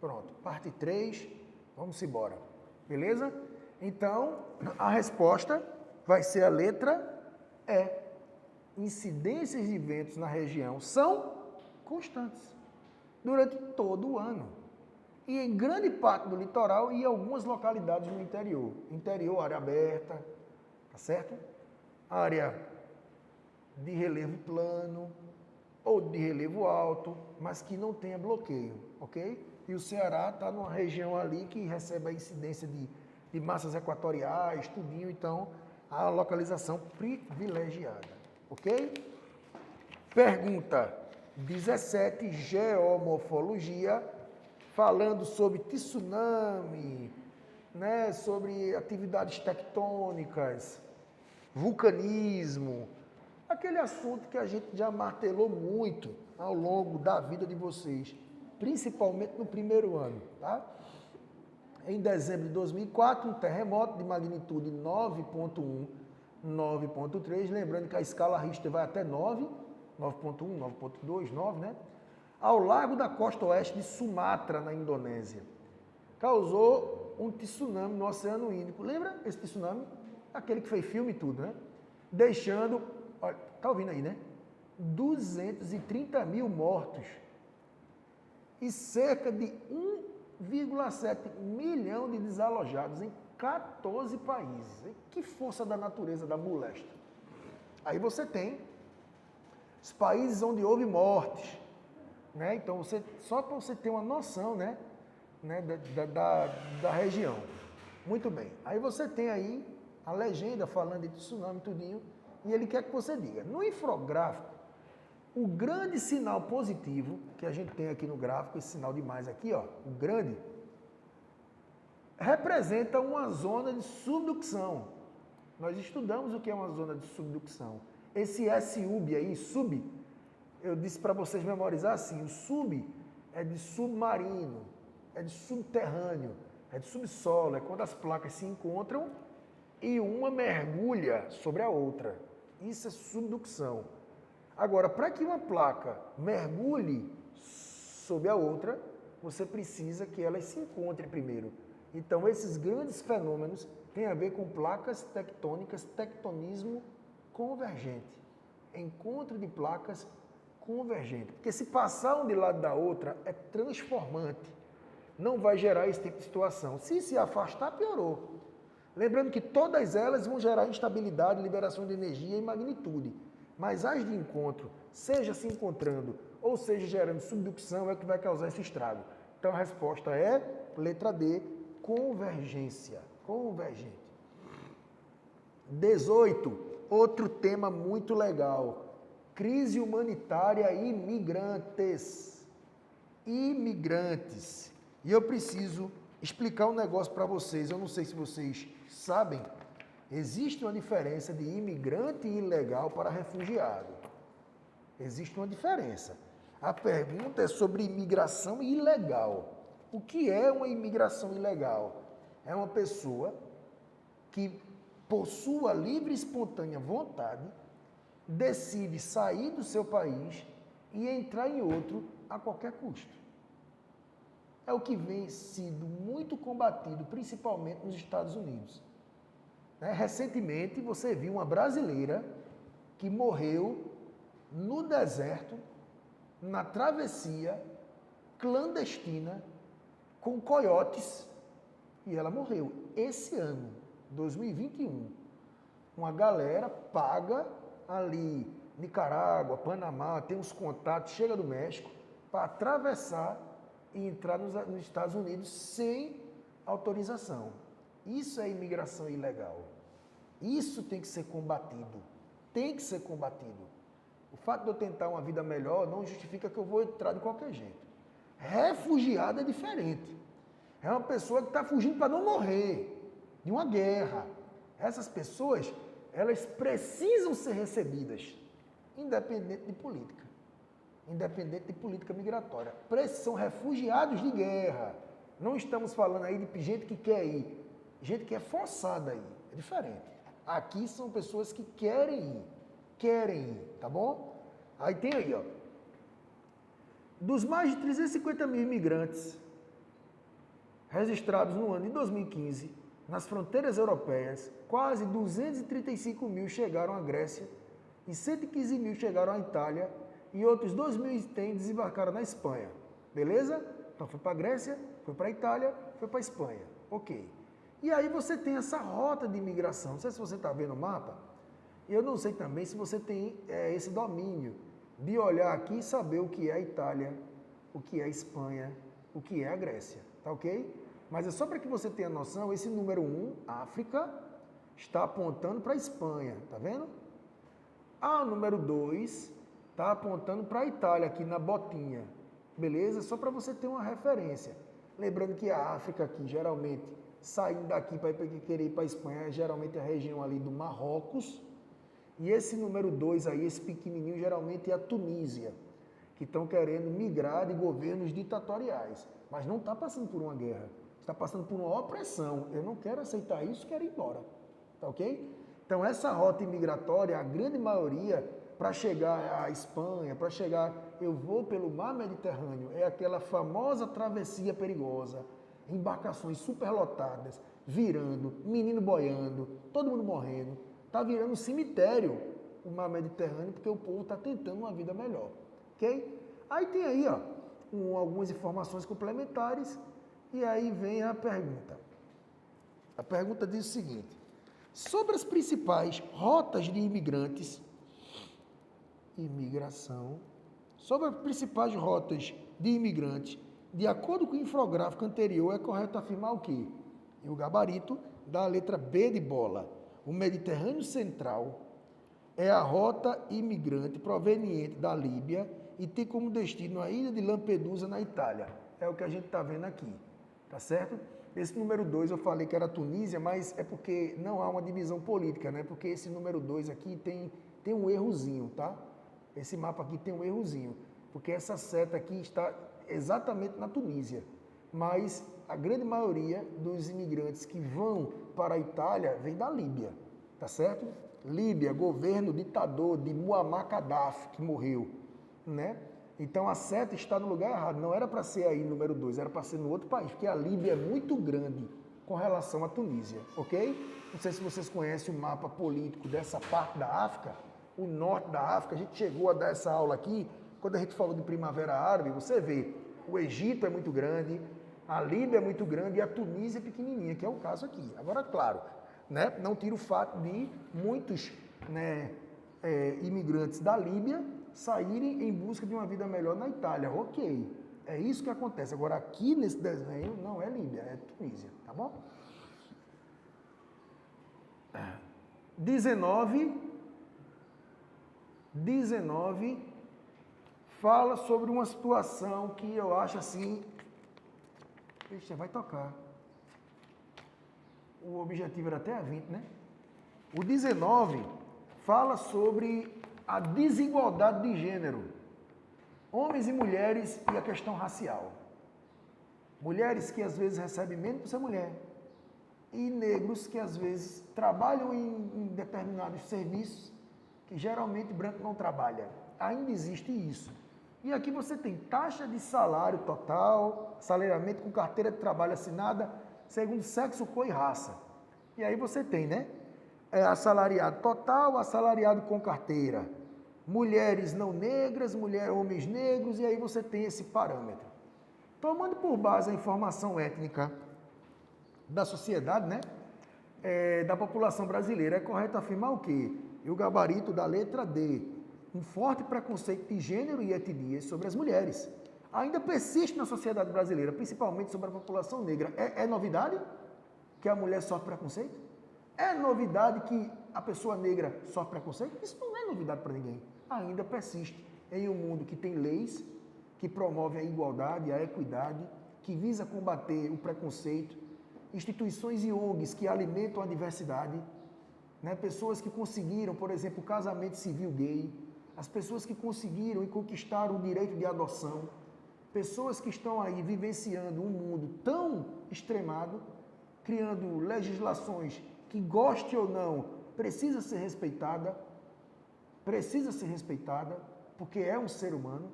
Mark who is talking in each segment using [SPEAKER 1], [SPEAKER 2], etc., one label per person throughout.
[SPEAKER 1] Pronto, parte 3, vamos embora. Beleza? Então, a resposta vai ser a letra E. Incidências de ventos na região são constantes durante todo o ano. E em grande parte do litoral e algumas localidades no interior. Interior, área aberta, tá certo? Área de relevo plano ou de relevo alto, mas que não tenha bloqueio, ok? E o Ceará está numa região ali que recebe a incidência de massas equatoriais, tudinho, então a localização privilegiada, ok? Pergunta 17, geomorfologia, falando sobre tsunami, né, sobre atividades tectônicas, vulcanismo, aquele assunto que a gente já martelou muito ao longo da vida de vocês, principalmente no primeiro ano, tá? Em dezembro de 2004, um terremoto de magnitude 9.1, 9.3, lembrando que a escala Richter vai até 9, 9.1, 9.2, 9, né? Ao largo da costa oeste de Sumatra, na Indonésia. Causou um tsunami no Oceano Índico. Lembra esse tsunami? Aquele que fez filme e tudo, né? Deixando, olha, tá ouvindo aí, né? 230 mil mortos e cerca de 1,7 milhão de desalojados em 14 países. Que força da natureza da moléstia. Aí você tem os países onde houve mortes, né? Então, só para você ter uma noção, né? Da região. Muito bem. Aí você tem aí a legenda falando de tsunami, tudinho, e ele quer que você diga. No infográfico, o grande sinal positivo que a gente tem aqui no gráfico, esse sinal de mais aqui, ó, o grande, representa uma zona de subducção. Nós estudamos o que é uma zona de subducção. Esse SUB aí, sub, eu disse para vocês memorizar assim, o sub é de submarino, é de subterrâneo, é de subsolo, é quando as placas se encontram e uma mergulha sobre a outra. Isso é subducção. Agora, para que uma placa mergulhe sobre a outra, você precisa que elas se encontrem primeiro. Então, esses grandes fenômenos têm a ver com placas tectônicas, tectonismo convergente. Encontro de placas convergente. Porque se passar um de lado da outra, é transformante. Não vai gerar esse tipo de situação. Se afastar, piorou. Lembrando que todas elas vão gerar instabilidade, liberação de energia e magnitude. Mas as de encontro, seja se encontrando ou seja gerando subducção, é o que vai causar esse estrago. Então a resposta é letra D, convergência. Convergente. 18, outro tema muito legal. Crise humanitária e imigrantes. Imigrantes. E eu preciso explicar um negócio para vocês. Eu não sei se vocês sabem. Existe uma diferença de imigrante ilegal para refugiado. Existe uma diferença. A pergunta é sobre imigração ilegal. O que é uma imigração ilegal? É uma pessoa que, por sua livre e espontânea vontade, decide sair do seu país e entrar em outro a qualquer custo. É o que vem sido muito combatido, principalmente nos Estados Unidos. Recentemente, você viu uma brasileira que morreu no deserto, na travessia clandestina, com coiotes, e ela morreu. Esse ano, 2021, uma galera paga ali, Nicarágua, Panamá, tem uns contatos, chega do México, para atravessar e entrar nos Estados Unidos sem autorização. Isso é imigração ilegal. Isso tem que ser combatido. Tem que ser combatido. O fato de eu tentar uma vida melhor não justifica que eu vou entrar de qualquer jeito. Refugiado é diferente. É uma pessoa que está fugindo para não morrer de uma guerra. Essas pessoas, elas precisam ser recebidas, independente de política. Independente de política migratória. São refugiados de guerra. Não estamos falando aí de gente que quer ir. Gente que é forçada aí, é diferente. Aqui são pessoas que querem ir, tá bom? Aí tem aí, ó. Dos mais de 350 mil imigrantes registrados no ano de 2015, nas fronteiras europeias, quase 235 mil chegaram à Grécia e 115 mil chegaram à Itália e outros 2.100 desembarcaram na Espanha. Beleza? Então foi para a Grécia, foi para a Itália, foi para a Espanha. Ok. E aí você tem essa rota de imigração. Não sei se você está vendo o mapa. Eu não sei também se você tem esse domínio de olhar aqui e saber o que é a Itália, o que é a Espanha, o que é a Grécia. Tá ok? Mas é só para que você tenha noção, esse número 1, África, está apontando para a Espanha. Tá vendo? O número 2 está apontando para a Itália, aqui na botinha. Beleza? Só para você ter uma referência. Lembrando que a África aqui, geralmente, saindo daqui para querer ir para a Espanha, é geralmente a região ali do Marrocos. E esse número 2 aí, esse pequenininho, geralmente é a Tunísia, que estão querendo migrar de governos ditatoriais. Mas não está passando por uma guerra. Está passando por uma opressão. Eu não quero aceitar isso, quero ir embora. Tá ok? Então, essa rota imigratória, a grande maioria, para chegar à Espanha, para chegar, eu vou pelo mar Mediterrâneo, é aquela famosa travessia perigosa, embarcações superlotadas, virando, menino boiando, todo mundo morrendo. Está virando um cemitério o mar Mediterrâneo, porque o povo está tentando uma vida melhor. Ok? Aí tem aí, ó, algumas informações complementares, e aí vem a pergunta. A pergunta diz o seguinte: sobre as principais rotas de imigração, sobre as principais rotas de imigrantes, de acordo com o infográfico anterior, é correto afirmar o quê? E o gabarito da letra B de bola. O Mediterrâneo Central é a rota imigrante proveniente da Líbia e tem como destino a ilha de Lampedusa, na Itália. É o que a gente está vendo aqui, tá certo? Esse número 2 eu falei que era Tunísia, mas é porque não há uma divisão política, né? Porque esse número 2 aqui tem um errozinho, tá? Esse mapa aqui tem um errozinho, porque essa seta aqui está exatamente na Tunísia, mas a grande maioria dos imigrantes que vão para a Itália vem da Líbia, tá certo? Líbia, governo ditador de Muammar Gaddafi, que morreu, né? Então a seta está no lugar errado, não era para ser aí número 2, era para ser no outro país, porque a Líbia é muito grande com relação à Tunísia, ok? Não sei se vocês conhecem o mapa político dessa parte da África, o norte da África. A gente chegou a dar essa aula aqui, quando a gente falou de Primavera Árabe, você vê, o Egito é muito grande, a Líbia é muito grande e a Tunísia é pequenininha, que é o caso aqui. Agora, claro, né, não tira o fato de muitos, né, imigrantes da Líbia saírem em busca de uma vida melhor na Itália. Ok, é isso que acontece. Agora, aqui nesse desenho, não é Líbia, é Tunísia, tá bom? 19 fala sobre uma situação que eu acho assim... Ixi, vai tocar. O objetivo era até a 20, né? O 19 fala sobre a desigualdade de gênero. Homens e mulheres e a questão racial. Mulheres que às vezes recebem menos por ser mulher. E negros que às vezes trabalham em determinados serviços que geralmente branco não trabalha. Ainda existe isso. E aqui você tem taxa de salário total, salariamento com carteira de trabalho assinada, segundo sexo, cor e raça. E aí você tem, né? Assalariado total, assalariado com carteira. Mulheres não negras, homens negros, e aí você tem esse parâmetro. Tomando por base a informação étnica da sociedade, né? Da população brasileira, é correto afirmar o quê? E o gabarito da letra D, um forte preconceito de gênero e etnia sobre as mulheres. Ainda persiste na sociedade brasileira, principalmente sobre a população negra. É novidade que a mulher sofre preconceito? É novidade que a pessoa negra sofre preconceito? Isso não é novidade para ninguém. Ainda persiste em um mundo que tem leis que promovem a igualdade, a equidade, que visa combater o preconceito, instituições e ONGs que alimentam a diversidade, né? Pessoas que conseguiram, por exemplo, o casamento civil gay, as pessoas que conseguiram e conquistaram o direito de adoção, pessoas que estão aí vivenciando um mundo tão extremado, criando legislações que, goste ou não, precisa ser respeitada, porque é um ser humano,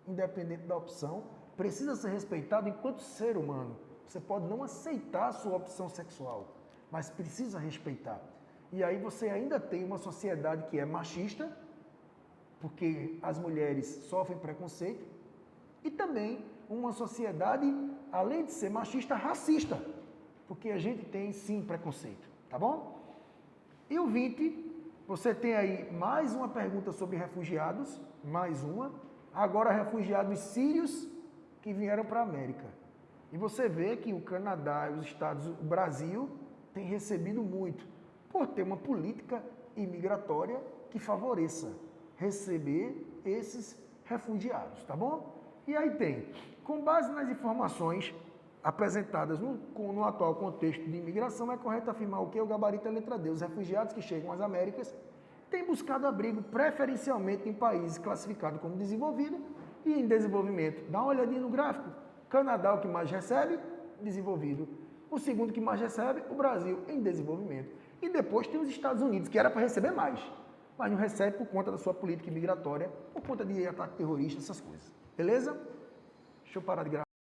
[SPEAKER 1] independente da opção, precisa ser respeitado enquanto ser humano. Você pode não aceitar a sua opção sexual, mas precisa respeitar. E aí você ainda tem uma sociedade que é machista, porque as mulheres sofrem preconceito, e também uma sociedade, além de ser machista, racista, porque a gente tem sim preconceito, tá bom? E o 20, você tem aí mais uma pergunta sobre refugiados, mais uma, agora refugiados sírios que vieram para a América. E você vê que o Canadá, os Estados, o Brasil tem recebido muito, por ter uma política imigratória que favoreça receber esses refugiados, tá bom? E aí tem, com base nas informações apresentadas no atual contexto de imigração, é correto afirmar o que? O gabarito é a letra D. Os refugiados que chegam às Américas têm buscado abrigo preferencialmente em países classificados como desenvolvido e em desenvolvimento. Dá uma olhadinha no gráfico. Canadá é o que mais recebe, desenvolvido. O segundo que mais recebe, o Brasil, em desenvolvimento. E depois tem os Estados Unidos, que era para receber mais, mas não recebe por conta da sua política migratória, por conta de ataque terrorista, essas coisas. Beleza? Deixa eu parar de gravar.